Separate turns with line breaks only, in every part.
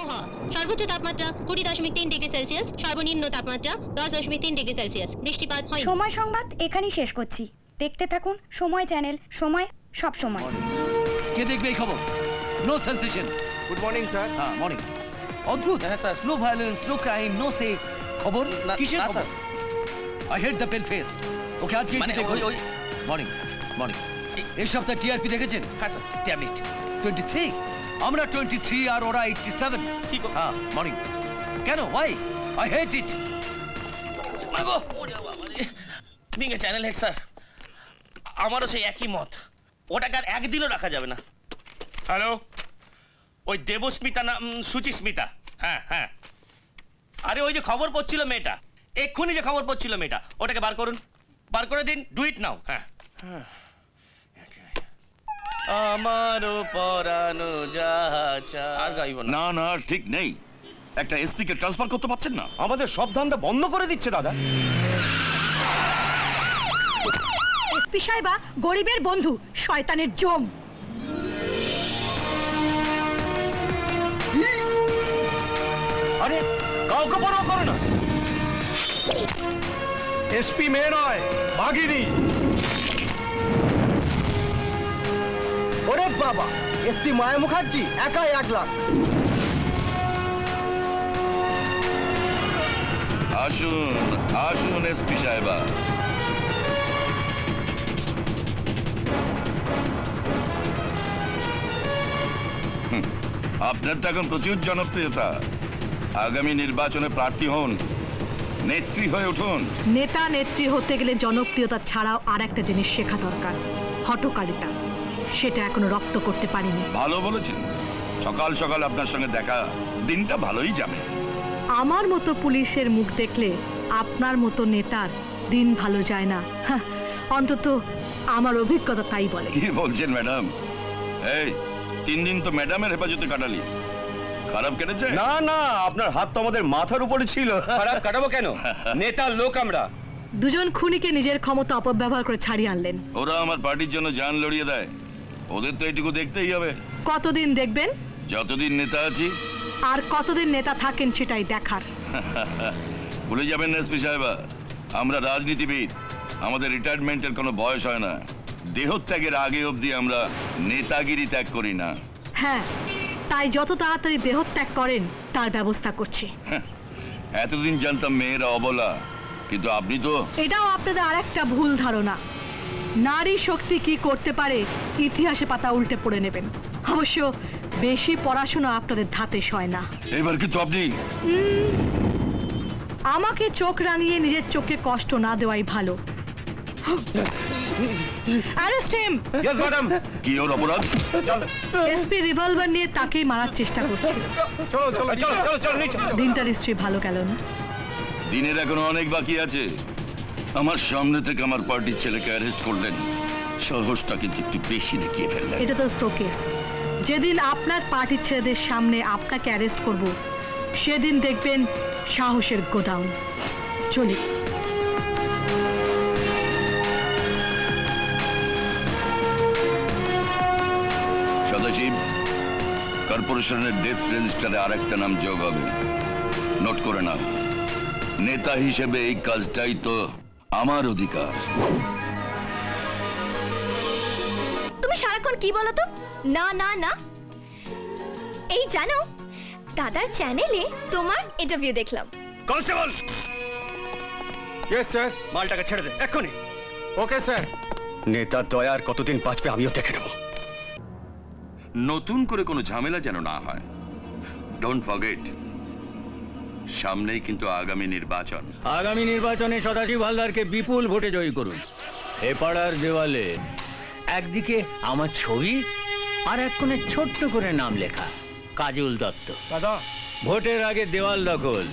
আবহাওয়া সর্বোচ্চ তাপমাত্রা 20.3 ডিগ্রি সেলসিয়াস, সর্বনিম্ন তাপমাত্রা 10.3 ডিগ্রি সেলসিয়াস। বৃষ্টিপাত হয়।
সময় সংবাদ এখানেই শেষ করছি। দেখতে থাকুন সময় চ্যানেল, সময় সব সময়।
কে দেখবে এই খবর? No sensation.
Good morning sir.
হ্যাঁ মর্নিং। অদ্ভুত।
হ্যাঁ sir.
No violence, no crime, no sex. খবর কিসের
না
খবর?
Sir.
I hate the pale face. Okay আজকে
মানে ওই
মর্নিং মর্নিং। এই সপ্তাহে টিআরপি দেখেছেন?
হ্যাঁ স্যার। ট্যাবলেট
23। আমরা 23 আর ওরা 87।
কি গো?
হ্যাঁ মর্নিং। কেন? ওয়াই? আই হেট ইট।
মাগো ওরে বাবা রে। Being a channel head sir, আমারও সেই একই মত। ওটাকে আর একদিনও রাখা যাবে না। হ্যালো, ওই দেবস্মিতা না সুচিস্মিতা? হ্যাঁ হ্যাঁ। আরে ওই যে খবর পড়ছিল মেয়েটা, এক্ষুনি যে খবর পড়ছিল মেয়েটা, ওটাকে বার করুন, বার করে দিন। ডু ইট নাও। হ্যাঁ। আমারও পরানো যাচা। আর গাইব না।
না না ঠিক নেই। একটা এসপি কে ট্রান্সফার করতে পারছেন না?
আমাদের সব ধান্দা বন্ধ করে দিচ্ছে দাদা।
এসপি সাহেবা গরিবের বন্ধু, শয়তানের জম।
আরে কাউকে পরোয়া করে না। এসপি মেয়ে নয়, বাঘিনী। ওরে বাবা, এসপি মায়া মুখার্জি একাই 1 লাখ।
আসুন আসুন এসপি সাহেবা। আপনার তো এখন প্রচুর জনপ্রিয়তা। আগামী নির্বাচনে প্রার্থী হন, নেত্রী হয়ে উঠুন।
নেতা নেত্রী হতে গেলে জনপ্রিয়তা ছাড়াও আর একটা জিনিস শেখা দরকার, হঠকারিতা। সেটা এখনো রপ্ত করতে পারিনি।
ভালো বলেছেন। সকাল সকাল আপনার সঙ্গে দেখা, দিনটা ভালোই যাবে।
আমার মতো পুলিশের মুখ দেখলে আপনার মতো নেতার দিন ভালো যায় না। অন্তত আমার অভিজ্ঞতা তাই বলে।
কি বলছেন ম্যাডাম? এই 3 দিন তো ম্যাডামের হেফাজতে কাটালি, খারাপ কেটেছে?
না না, আপনার হাত তো আমাদের মাথার উপরে ছিল। খারাপ কাটাবো কেন? নেতার লোক আমরা।
দুজন খুনিকে নিজের ক্ষমতা অপব্যবহার করে ছাড়িয়ে আনলেন।
ওরা আমার পার্টির জন্য জান লড়িয়ে দেয়, ওদের তো এইটুকু দেখতেই হবে।
কতদিন দেখবেন?
যতদিন নেতা আছি।
আর কতদিন নেতা থাকেন সেটাই দেখার।
ভুলে যাবেন না এসপি সাহেবা, আমরা রাজনীতিবিদ। আমাদের রিটায়ারমেন্টের কোনো বয়স হয় না। দেহত্যাগের আগে অবধি আমরা নেতাগিরি ত্যাগ করি না।
হ্যাঁ, তাই যত তাড়াতাড়ি দেহত্যাগ করেন তার ব্যবস্থা করছি।
এতদিন জানতাম মেয়েরা অবলা, কিন্তু আপনি তো।
এটাও আপনাদের আরেকটা ভুল ধারণা। নারী শক্তি কি করতে পারে ইতিহাসে পাতা উল্টে পড়ে নেবেন। অবশ্য বেশি পড়াশোনা আপনাদের ধাতে সয় না।
এবার কিন্তু আপনি
আমাকে চোখ রাঙিয়ে নিজের চোখে কষ্ট না দেওয়াই ভালো। Arrest him.
Yes madam.
কি ওর অপরাধ?
এসপি রিভলভার নিয়ে তাকেই মারার চেষ্টা করছিল।
চলো চলো চলো চলো চলো নিচে।
দিনটা নিশ্চয়ই ভালো গেল না।
দিনের এখনো অনেক বাকি আছে। আমার সামনে থেকে আমার পার্টির ছেলেকে অ্যারেস্ট করলেন, সাহসটা কিন্তু একটু বেশি দেখিয়ে ফেললেন।
এটা তো শোকেস। যেদিন আপনার পার্টির ছেলেদের সামনে আপনাকে অ্যারেস্ট করব, সেদিন দেখবেন সাহসের গোডাউন। চলি।
সদাশিব, কর্পোরেশনের ডেথ রেজিস্টারে আরেকটা নাম যোগ হবে, নোট করে নাও। নেতা হিসেবে এই কাজটাই তো আমার অধিকার।
তুমি সারাক্ষণ কি বলো তো? না না না, এই জানো দাদার চ্যানেলে তোমার ইন্টারভিউ দেখলাম।
কনস্টেবল।
Yes sir.
মালটাকে ছেড়ে দে এক্ষুনি।
Okay sir.
নেতার দয়ার কতদিন বাঁচবে আমিও দেখে নেব।
নতুন করে কোনো ঝামেলা যেন না হয়। ডোন্ট ফরগেট, সামনেই কিন্তু আগামী নির্বাচন।
আগামী নির্বাচনে সদাশিব হালদারকে বিপুল ভোটে জয়ী করুন। এ পাড়ার দেওয়ালে একদিকে আমার ছবি, আর এক কোণে ছোট্ট করে নাম লেখা, কাজল দত্ত।
দাদা,
ভোটের আগে দেওয়াল দখল,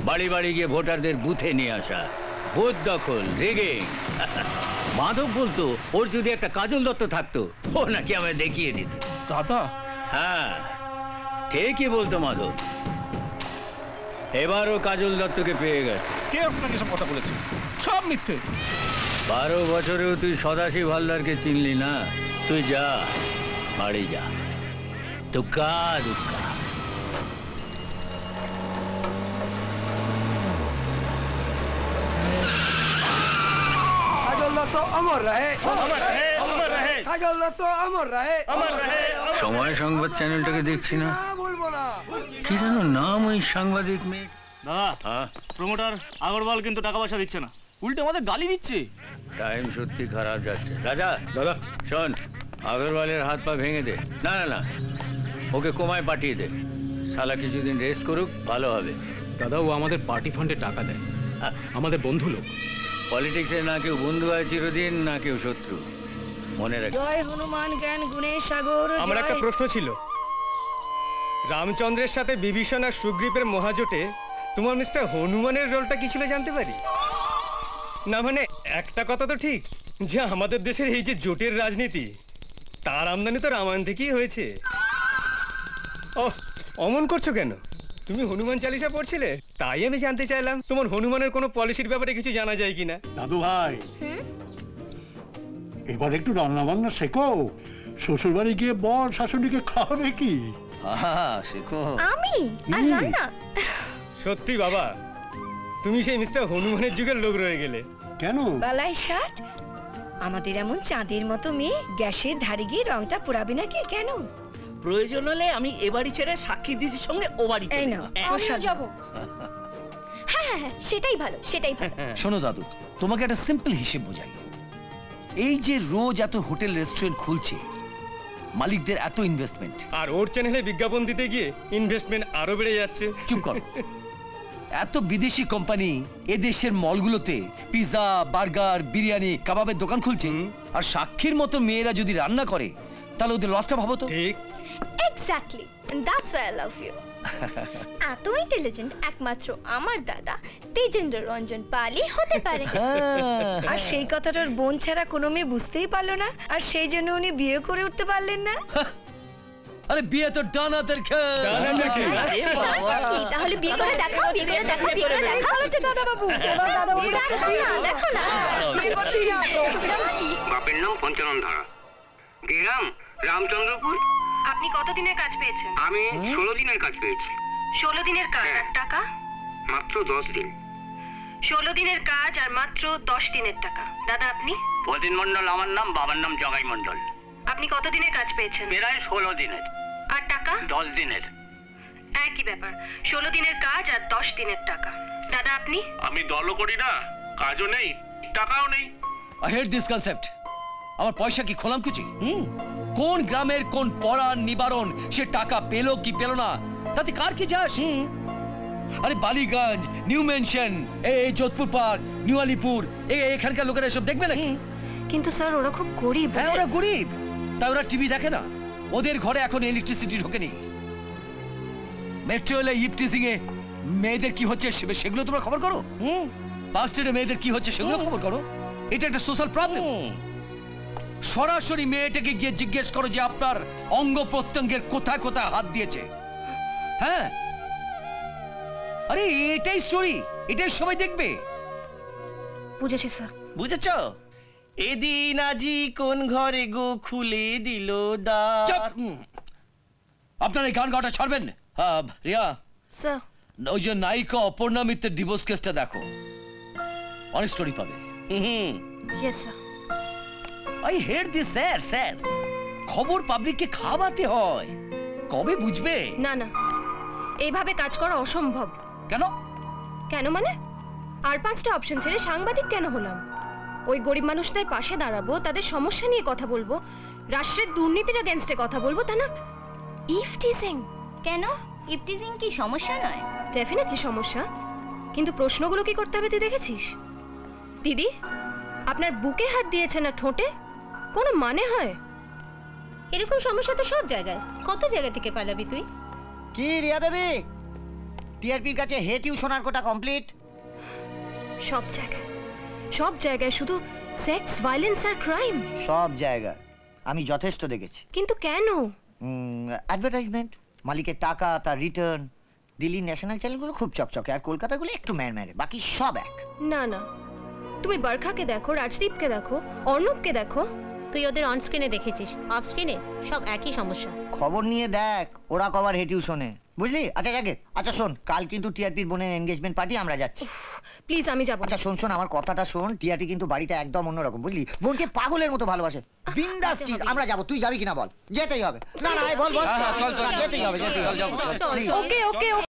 বাড়ি বাড়ি গিয়ে ভোটারদের বুথে নিয়ে আসা, বুথ দখল, রিগিং। মাধব বলতো ওর যদি একটা কাজল দত্ত থাকতো ও নাকি আমায় দেখিয়ে দিত।
দাদা।
হ্যাঁ ঠিকই বলতো মাধব। এবারও কাজল দত্তকে পেয়ে গেছে।
কে আপনাকে সব কথা বলেছে? সব মিথ্যে।
12 বছরেও তুই সদাশিব হালদারকে চিনলি না। তুই যা, বাড়ি যা। দুক্কা দুক্কা।
অমর রহে,
अमर रहे अमर रहे
কাজল দত্ত অমর রহে।
अमर रहे
সময় সংবাদ চ্যানেলটাকে দেখছি না,
না বলবো না।
কি যেন নাম ওই সাংবাদিক মেয়ে।
দাদা প্রমোটার আগরওয়াল কিন্তু টাকা পয়সা দিচ্ছে না, উল্টে আমাদের গালি দিচ্ছে।
টাইম সত্যি খারাপ যাচ্ছে। রাজা দাদা শোন, আগরওয়ালের হাত পা ভেঙে দে। না না না, ওকে কোমায় পাঠিয়ে দে। শালা কিছুদিন রেস্ট করুক, ভালো হবে।
দাদা ও আমাদের পার্টি ফান্ডে টাকা দেয়, আমাদের বন্ধু লোক।
পলিটিক্সে না কেউ বন্ধু হয় চিরদিন, না কেউ শত্রু, মনে রাখ।
জয় হনুমান জ্ঞান গুণের সাগর।
আমার একটা প্রশ্ন ছিল, রামচন্দ্রের সাথে বিভীষণ আর সুগ্রীবের মহাজোটে তোমার মিস্টার হনুমানের রোলটা কি ছিল জানতে পারি? না মানে একটা কথা তো ঠিক যে আমাদের দেশের এই যে জোটের রাজনীতি, তার আমদানি তো রামায়ণ থেকেই হয়েছে। ও অমন করছো কেন? তুমি হনুমান চালিসা পড়ছিলে, তাই আমি জানতে চাইলাম তোমার হনুমানের কোনো পলিসির ব্যাপারে কিছু জানা যায় কিনা।
দাদু ভাই, এবার একটু রান্না বান্না শেখো। শ্বশুর বাড়ি গিয়ে বর শাশুড়িকে খাওয়াবে কি?
শেখো।
আমি আর রান্না?
সত্যি বাবা, তুমি সেই মিস্টার হনুমানের যুগের লোক রয়ে গেলে।
কেন?
বালাই ষাট, আমাদের এমন চাঁদের মতো মেয়ে গ্যাসের ধারে গিয়ে রংটা পোড়াবে নাকি? কেন?
প্রয়োজন হলে আমি এ বাড়ি ছেড়ে সাক্ষী দিদির সঙ্গে ও বাড়ি
এই
চলে
নাও,
যাব।
প্রসাদ
যাবো। হ্যাঁ হ্যাঁ হ্যাঁ, সেটাই ভালো, সেটাই ভালো।
শোনো দাদু, তোমাকে একটা সিম্পল হিসেব বোঝাই। এই যে রোজ এত হোটেল রেস্টুরেন্ট খুলছে, মালিকদের এত ইনভেস্টমেন্ট,
আর ওর চ্যানেলে বিজ্ঞাপন দিতে গিয়ে ইনভেস্টমেন্ট আরো বেড়ে যাচ্ছে।
চুপ করো। এত বিদেশি কোম্পানি এদেশের মলগুলোতে পিৎজা, বার্গার, বিরিয়ানি, কাবাবের দোকান খুলছে, আর সাক্ষীর মতো মেয়েরা যদি রান্না করে, তাহলে ওদের লসটা ভাবো তো।
ঠিক।
Exactly, that's why I love you. এত ইন্টেলিজেন্ট একমাত্র আমার দাদা তেজেন্দ্র রঞ্জন পালই হতে পারে।
আর সেই কথাটার বোন ছাড়া কোনো মেয়ে বুঝতেই পারলো না, আর সেই জন্য উনি বিয়ে করে উঠতে পারলেন না।
আরে বিয়ে তো ডানাতের খেল।
তাহলে বিয়ে করে দেখাও, বিয়ে করে দেখাও, বিয়ে করে দেখাও। দাদা বাবু, দেখো না বিয়ে করতেই যাবো।
বাপের নাম পঞ্চানন ধারা, গ্রাম রামচন্দ্রপুর।
আপনি কতদিনের কাজ পেয়েছেন?
আমি 16 দিনের কাজ পেয়েছি।
16 দিনের কাজ আর টাকা?
মাত্র 10 দিন।
16 দিনের কাজ আর মাত্র 10 দিনের টাকা। দাদা আপনি?
প্রদিন মন্ডল আমার নাম, বাবার নাম জগাই মন্ডল।
আপনি কত দিনের কাজ পেয়েছেন?
প্রায় 16 দিনের।
আর টাকা?
10 দিনের।
একই ব্যাপার, 16 দিনের কাজ আর 10 দিনের টাকা। দাদা আপনি?
আমি দলও করি না, কাজও নেই, টাকাও নেই।
I hate this concept. আমার পয়সা কি খোলাম কুচি? কোন গ্রামের কোন পড়ার নিবারণ সে টাকা পেলো কি পেলো না, তাতে কার কি যায় আসে? আরে বালিগঞ্জ, নিউ মেনশন, এই যোধপুর পার্ক, নিউ আলিপুর, এখানকার লোকেরা এসব দেখবে নাকি?
কিন্তু স্যার ওরা খুব গরিব।
হ্যাঁ ওরা গরিব, তাই ওরা টিভি দেখে না। ওদের ঘরে এখন ইলেকট্রিসিটি ঢোকেনি। মেট্রো এলে ইপটিজিং এ মেয়েদের কি হচ্ছে সেগুলো তোমরা খবর করো? বাস স্ট্যান্ডে মেয়েদের কি হচ্ছে সেগুলো খবর করো? এটা একটা সোশ্যাল প্রবলেম। সরাসরি মেয়েটাকে গিয়ে জিজ্ঞেস করো যে আপনার অঙ্গ প্রত্যঙ্গের কোথায় কোথায় হাত দিয়েছে। হ্যাঁ, আরে এটাই স্টোরি, এটাই সবাই দেখবে।
বুঝেছি স্যার।
বুঝেছো? এদিন আজি কোন ঘরে গো খুলে দিল দ্বার।
আপনার এই গান গাওয়াটা ছাড়বেন। রিয়া
স্যার,
ওই যে নায়িকা অপর্ণা মিত্রের ডিভোর্স কেসটা দেখো, অনেক স্টোরি পাবে।
Yes sir.
I hate this sir. Sir, খবর পাবলিককে খাওয়াতে হয়, কবে বুঝবে?
না না, এইভাবে কাজ করা অসম্ভব।
কেন?
কেন মানে আর 5টা অপশন ছেড়ে সাংবাদিক কেন হলাম? ওই গরিব মানুষদের পাশে দাঁড়াবো, তাদের সমস্যা নিয়ে কথা বলবো, রাষ্ট্রের দুর্নীতির এগেইনস্টে কথা বলবো, তা না ইফটিজিং।
কেন? ইফটিজিং কি সমস্যা নয়?
ডেফিনেটলি সমস্যা, কিন্তু প্রশ্নগুলো কি করতে হবে তুই দেখেছিস? দিদি, আপনার বুকে হাত দিয়েছে না ঠোঁটে, কোনো মানে হয়?
এরকম সমস্যা তো সব জায়গায়, কত জায়গা থেকে পালাবি তুই?
কি রিয়া দেবী, টিআরপির কাছে হে টিউশনার কোটা কমপ্লিট?
সব জায়গায়, সব জায়গায় শুধু সেক্স, ভায়োলেন্স আর ক্রাইম।
সব জায়গায় আমি যথেষ্ট দেখেছি।
কিন্তু কেন?
অ্যাডভার্টাইজমেন্ট, মালিকের টাকা, তার রিটার্ন। দিল্লি ন্যাশনাল চ্যানেলগুলো খুব চকচকে, আর কলকাতাগুলো একটু ম্যারম্যারে, বাকি সব এক।
না না, তুমি বরখাকে দেখো, রাজদীপকে দেখো, অর্ণবকে দেখো।
তুই ওদের অন স্ক্রিনে দেখেছিস, অফ স্ক্রিনে সব একই সমস্যা।
খবর নিয়ে দেখ ওরা কবার হে টিউশনে। বুঝলি? আচ্ছা যাকে, আচ্ছা শোন, কাল কিন্তু টিআরপির বোনের এনগেজমেন্ট পার্টি, আমরা যাচ্ছি।
প্লিজ আমি যাবো।
আচ্ছা শোন শোন, আমার কথাটা শোন, টিআরপি কিন্তু বাড়িটা একদম অন্যরকম, বুঝলি? বোনকে পাগলের মতো ভালোবাসে, বিন্দাস চিজ। আমরা যাবো, তুই যাবি কিনা বল? যেতেই হবে। না না বল বল,
চল চল,
যেতেই হবে, যেতেই হবে।
ওকে ওকে।